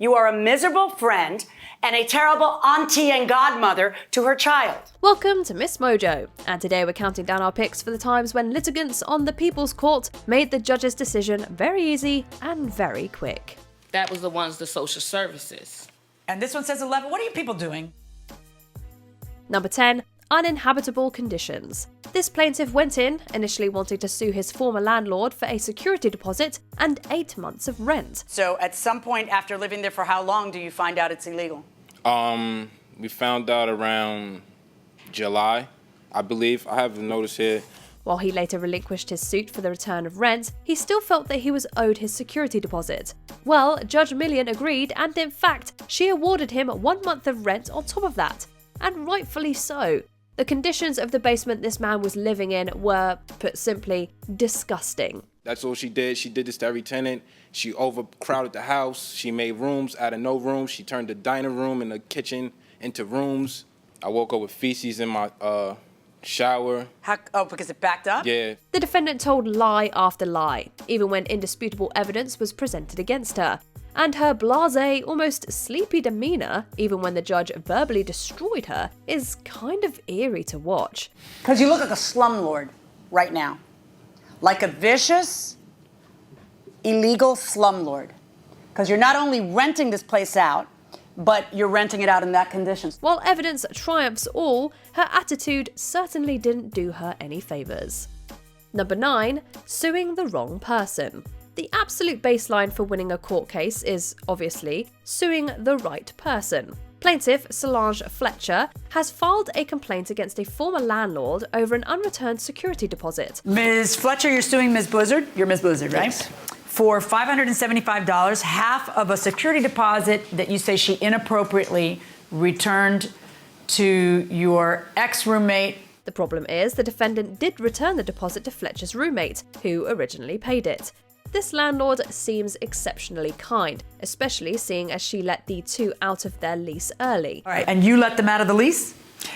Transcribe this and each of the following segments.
You are a miserable friend and a terrible auntie and godmother to her child. Welcome to MsMojo, and today we're counting down our picks for the times when litigants on the People's Court made the judge's decision very easy and very quick. That was the ones, the social services. And this one says 11. What are you people doing? Number 10. Uninhabitable Conditions. This plaintiff went in, initially wanting to sue his former landlord for a security deposit and 8 months of rent. So at some point after living there for how long do you find out it's illegal? We found out around July, I believe. I have a notice here. While he later relinquished his suit for the return of rent, he still felt that he was owed his security deposit. Well, Judge Milian agreed, and in fact, she awarded him 1 month of rent on top of that. And rightfully so. The conditions of the basement this man was living in were, put simply, disgusting. That's all she did. She did this to every tenant. She overcrowded the house. She made rooms out of no rooms. She turned the dining room and the kitchen into rooms. I woke up with feces in my shower. Because it backed up? Yeah. The defendant told lie after lie, even when indisputable evidence was presented against her. And her blasé, almost sleepy demeanour, even when the judge verbally destroyed her, is kind of eerie to watch. Because you look like a slumlord right now. Like a vicious, illegal slumlord. Because you're not only renting this place out, but you're renting it out in that condition. While evidence triumphs all, her attitude certainly didn't do her any favours. Number 9. Suing the wrong person. The absolute baseline for winning a court case is, obviously, suing the right person. Plaintiff Solange Fletcher has filed a complaint against a former landlord over an unreturned security deposit. Ms. Fletcher, you're suing Ms. Blizzard. You're Ms. Blizzard, right? Yes. For $575, half of a security deposit that you say she inappropriately returned to your ex-roommate. The problem is the defendant did return the deposit to Fletcher's roommate, who originally paid it. This landlord seems exceptionally kind, especially seeing as she let the two out of their lease early. All right, and you let them out of the lease?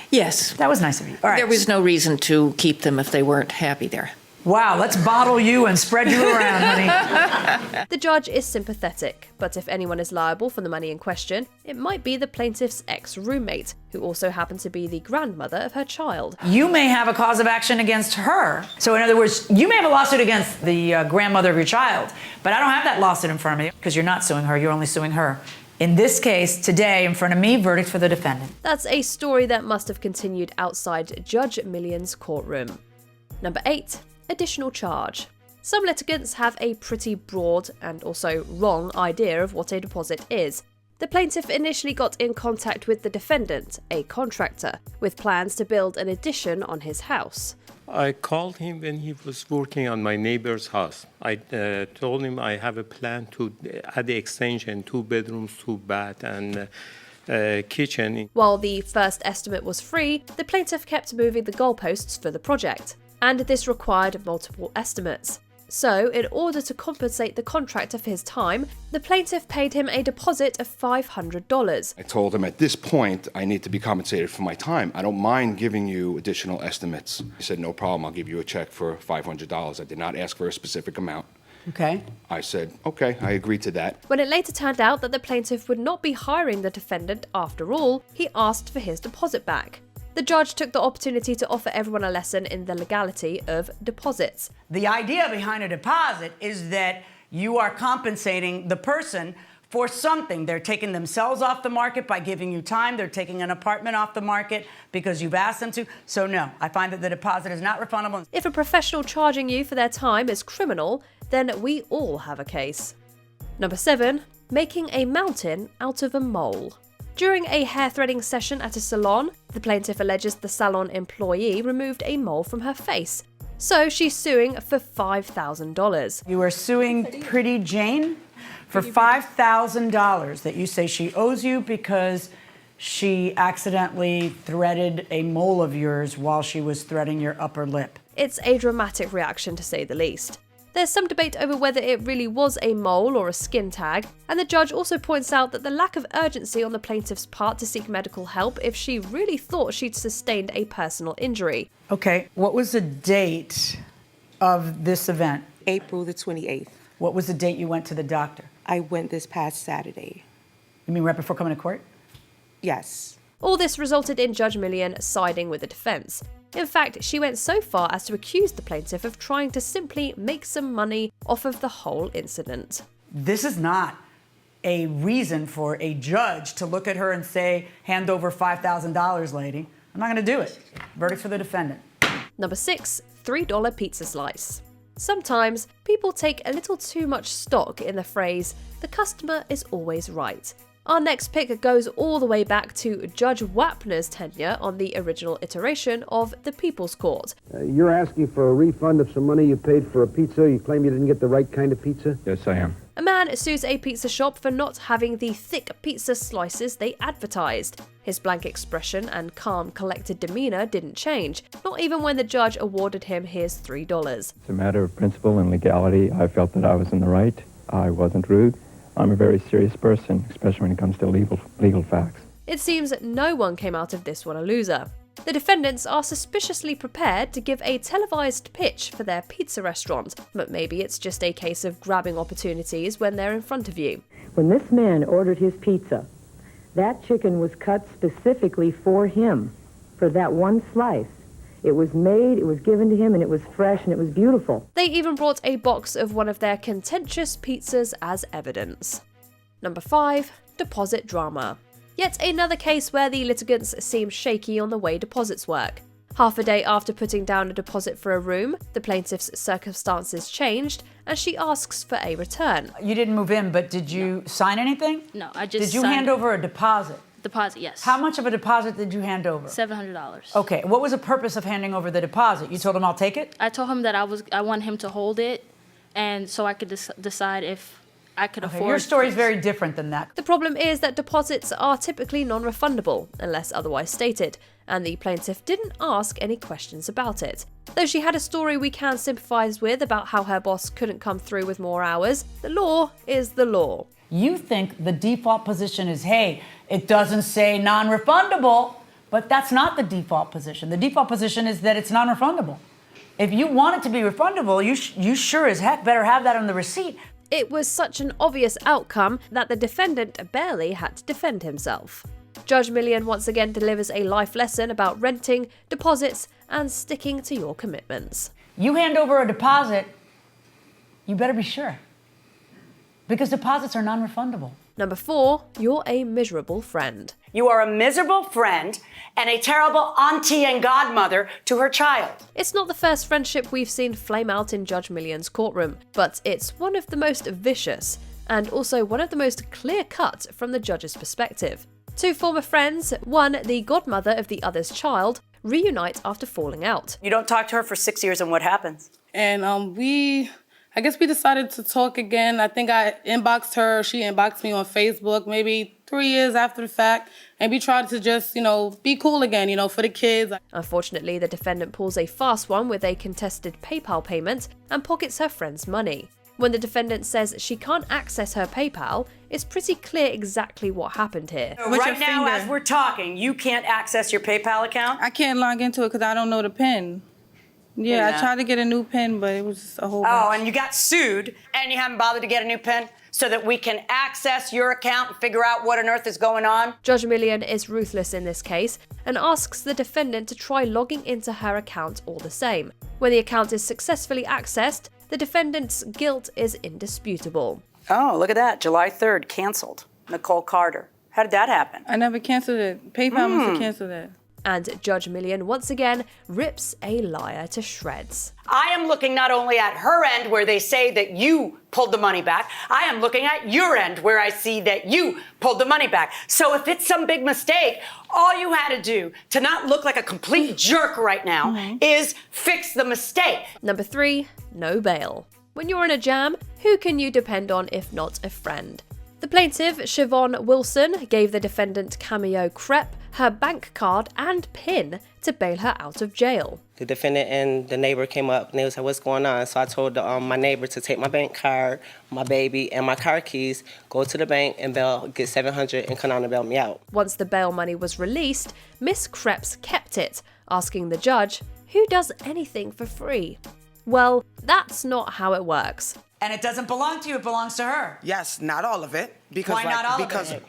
Yes. That was nice of you. All right. There was no reason to keep them if they weren't happy there. Wow, let's bottle you and spread you around, honey. The judge is sympathetic, but if anyone is liable for the money in question, it might be the plaintiff's ex-roommate, who also happened to be the grandmother of her child. You may have a cause of action against her. So in other words, you may have a lawsuit against the grandmother of your child, but I don't have that lawsuit in front of me because you're not suing her, you're only suing her. In this case, today, in front of me, verdict for the defendant. That's a story that must have continued outside Judge Milian's courtroom. Number 8. Additional charge. Some litigants have a pretty broad and also wrong idea of what a deposit is. The plaintiff initially got in contact with the defendant, a contractor, with plans to build an addition on his house. I called him when he was working on my neighbor's house. I told him I have a plan to add the extension, 2 bedrooms, 2 baths, and kitchen. While the first estimate was free, the plaintiff kept moving the goalposts for the project, and this required multiple estimates. So, in order to compensate the contractor for his time, the plaintiff paid him a deposit of $500. I told him at this point, I need to be compensated for my time. I don't mind giving you additional estimates. He said, no problem, I'll give you a check for $500. I did not ask for a specific amount. Okay. I said, okay, I agreed to that. When it later turned out that the plaintiff would not be hiring the defendant after all, he asked for his deposit back. The judge took the opportunity to offer everyone a lesson in the legality of deposits. The idea behind a deposit is that you are compensating the person for something. They're taking themselves off the market by giving you time. They're taking an apartment off the market because you've asked them to. So no, I find that the deposit is not refundable. If a professional charging you for their time is criminal, then we all have a case. Number 7. Making a mountain out of a mole. During a hair-threading session at a salon, the plaintiff alleges the salon employee removed a mole from her face. So she's suing for $5,000. You are suing Pretty Jane for $5,000 that you say she owes you because she accidentally threaded a mole of yours while she was threading your upper lip. It's a dramatic reaction, to say the least. There's some debate over whether it really was a mole or a skin tag, and the judge also points out that the lack of urgency on the plaintiff's part to seek medical help if she really thought she'd sustained a personal injury. Okay, what was the date of this event? April the 28th. What was the date you went to the doctor? I went this past Saturday. You mean right before coming to court? Yes. All this resulted in Judge Milian siding with the defense. In fact, she went so far as to accuse the plaintiff of trying to simply make some money off of the whole incident. This is not a reason for a judge to look at her and say, hand over $5,000, lady. I'm not going to do it. Verdict for the defendant. Number 6, $3 pizza slice. Sometimes people take a little too much stock in the phrase, the customer is always right. Our next pick goes all the way back to Judge Wapner's tenure on the original iteration of the People's Court. You're asking for a refund of some money you paid for a pizza. You claim you didn't get the right kind of pizza? Yes, I am. A man sues a pizza shop for not having the thick pizza slices they advertised. His blank expression and calm, collected demeanour didn't change, not even when the judge awarded him his $3. It's a matter of principle and legality. I felt that I was in the right. I wasn't rude. I'm a very serious person, especially when it comes to legal facts. It seems no one came out of this one a loser. The defendants are suspiciously prepared to give a televised pitch for their pizza restaurant, but maybe it's just a case of grabbing opportunities when they're in front of you. When this man ordered his pizza, that chicken was cut specifically for him, for that one slice. It was made, it was given to him, and it was fresh, and it was beautiful. They even brought a box of one of their contentious pizzas as evidence. Number 5, deposit drama. Yet another case where the litigants seem shaky on the way deposits work. Half a day after putting down a deposit for a room, the plaintiff's circumstances changed, and she asks for a return. You didn't move in, but did you sign anything? No, I just Did you signed hand over a deposit? Deposit, yes. How much of a deposit did you hand over? $700. Okay, what was the purpose of handing over the deposit? You told him I'll take it? I told him that I want him to hold it, and so I could decide if I could afford. Your story is very different than that. The problem is that deposits are typically non-refundable, unless otherwise stated, and the plaintiff didn't ask any questions about it. Though she had a story we can sympathise with about how her boss couldn't come through with more hours, the law is the law. You think the default position is, hey, it doesn't say non-refundable, but that's not the default position. The default position is that it's non-refundable. If you want it to be refundable, you sure as heck better have that on the receipt. It was such an obvious outcome that the defendant barely had to defend himself. Judge Milian once again delivers a life lesson about renting, deposits, and sticking to your commitments. You hand over a deposit, you better be sure. Because deposits are non-refundable. Number 4, you're a miserable friend. You are a miserable friend and a terrible auntie and godmother to her child. It's not the first friendship we've seen flame out in Judge Milian's courtroom, but it's one of the most vicious, and also one of the most clear-cut from the judge's perspective. Two former friends, one the godmother of the other's child, reunite after falling out. You don't talk to her for 6 years, and what happens? And I guess we decided to talk again. I think I inboxed her, she inboxed me on Facebook maybe 3 years after the fact, and we tried to just, be cool again, for the kids. Unfortunately, the defendant pulls a fast one with a contested PayPal payment and pockets her friend's money. When the defendant says she can't access her PayPal, it's pretty clear exactly what happened here. Right now, as we're talking, you can't access your PayPal account? I can't log into it because I don't know the PIN. Yeah, I tried to get a new PIN, but it was just a whole bunch. And you got sued, and you haven't bothered to get a new PIN so that we can access your account and figure out what on earth is going on? Judge Milian is ruthless in this case and asks the defendant to try logging into her account all the same. When the account is successfully accessed, the defendant's guilt is indisputable. Oh, look at that. July 3rd, canceled. Nicole Carter. How did that happen? I never canceled it. PayPal must have canceled it. And Judge Milian once again rips a liar to shreds. I am looking not only at her end where they say that you pulled the money back, I am looking at your end where I see that you pulled the money back. So if it's some big mistake, all you had to do to not look like a complete jerk right now is fix the mistake. Number 3, no bail. When you're in a jam, who can you depend on if not a friend? The plaintiff, Siobhan Wilson, gave the defendant Cameo Crepe her bank card and PIN to bail her out of jail. The defendant and the neighbor came up and they was like, what's going on? So I told my neighbor to take my bank card, my baby, and my car keys, go to the bank and get $700 and come down and bail me out. Once the bail money was released, Miss Crepes kept it, asking the judge, who does anything for free? Well, that's not how it works. And it doesn't belong to you, it belongs to her. Yes, not all of it. Because Why not all of it?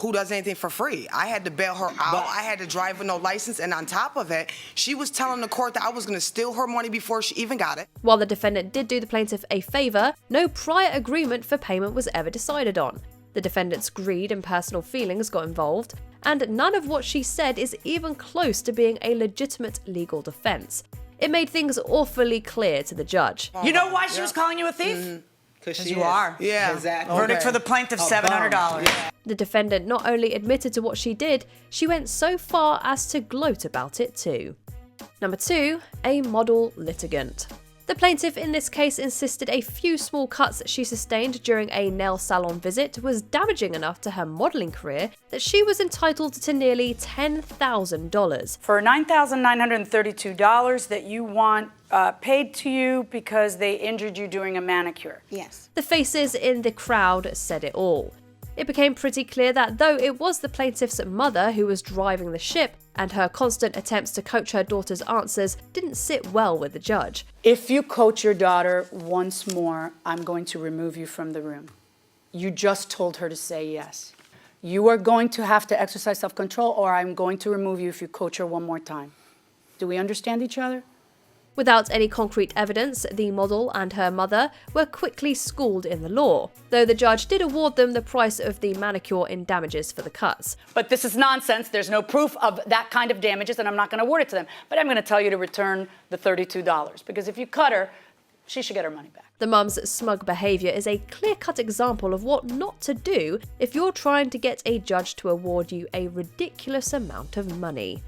who does anything for free. I had to bail her out. I had to drive with no license. And on top of it, she was telling the court that I was going to steal her money before she even got it. While the defendant did do the plaintiff a favour, no prior agreement for payment was ever decided on. The defendant's greed and personal feelings got involved, and none of what she said is even close to being a legitimate legal defence. It made things awfully clear to the judge. You know why she was calling you a thief? Because you are. Yeah. Exactly. Verdict for the plaintiff, $700. The defendant not only admitted to what she did, she went so far as to gloat about it too. Number 2, a model litigant. The plaintiff in this case insisted a few small cuts she sustained during a nail salon visit was damaging enough to her modelling career that she was entitled to nearly $10,000. For $9,932 that you want paid to you because they injured you during a manicure. Yes. The faces in the crowd said it all. It became pretty clear that though it was the plaintiff's mother who was driving the ship, and her constant attempts to coach her daughter's answers didn't sit well with the judge. If you coach your daughter once more, I'm going to remove you from the room. You just told her to say yes. You are going to have to exercise self-control, or I'm going to remove you if you coach her one more time. Do we understand each other? Without any concrete evidence, the model and her mother were quickly schooled in the law, though the judge did award them the price of the manicure in damages for the cuts. But this is nonsense. There's no proof of that kind of damages, and I'm not going to award it to them. But I'm going to tell you to return the $32, because if you cut her, she should get her money back. The mum's smug behaviour is a clear-cut example of what not to do if you're trying to get a judge to award you a ridiculous amount of money.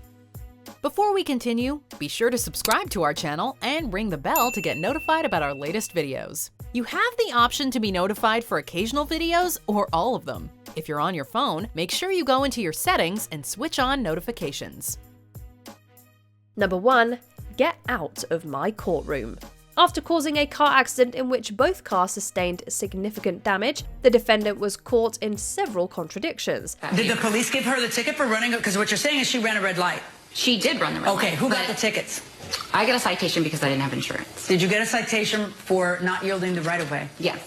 Before we continue, be sure to subscribe to our channel and ring the bell to get notified about our latest videos. You have the option to be notified for occasional videos or all of them. If you're on your phone, make sure you go into your settings and switch on notifications. Number 1. Get out of my courtroom. After causing a car accident in which both cars sustained significant damage, the defendant was caught in several contradictions. Did the police give her the ticket for running? Because what you're saying is she ran a red light. She did run the red light. Okay, who got the tickets? I got a citation because I didn't have insurance. Did you get a citation for not yielding the right-of-way? Yes,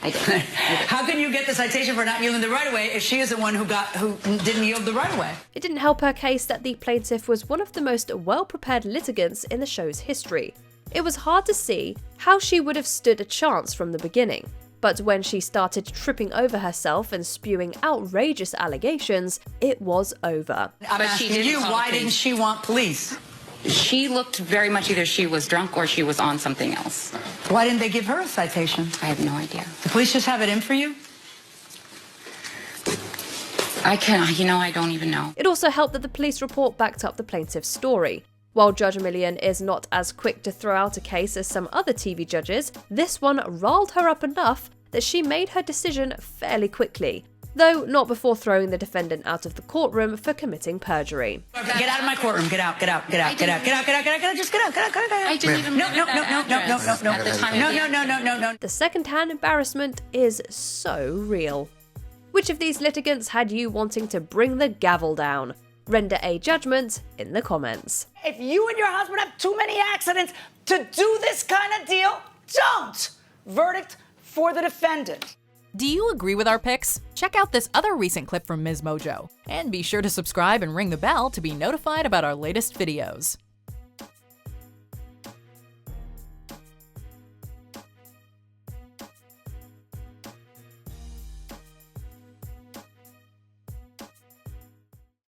I did. How can you get the citation for not yielding the right-of-way if she is the one who didn't yield the right-of-way? It didn't help her case that the plaintiff was one of the most well-prepared litigants in the show's history. It was hard to see how she would have stood a chance from the beginning. But when she started tripping over herself and spewing outrageous allegations, it was over. I'm asking you, why didn't she want police? She looked very much either she was drunk or she was on something else. Why didn't they give her a citation? I have no idea. The police just have it in for you? I don't even know. It also helped that the police report backed up the plaintiff's story. While Judge Milian is not as quick to throw out a case as some other TV judges, this one riled her up enough that she made her decision fairly quickly, though not before throwing the defendant out of the courtroom for committing perjury. Get out of my courtroom. Get out. Just get out. I didn't even know No. The second-hand embarrassment is so real. Which of these litigants had you wanting to bring the gavel down? Render a judgment in the comments. If you and your husband have too many accidents to do this kind of deal, don't! Verdict for the defendant. Do you agree with our picks? Check out this other recent clip from MsMojo. And be sure to subscribe and ring the bell to be notified about our latest videos.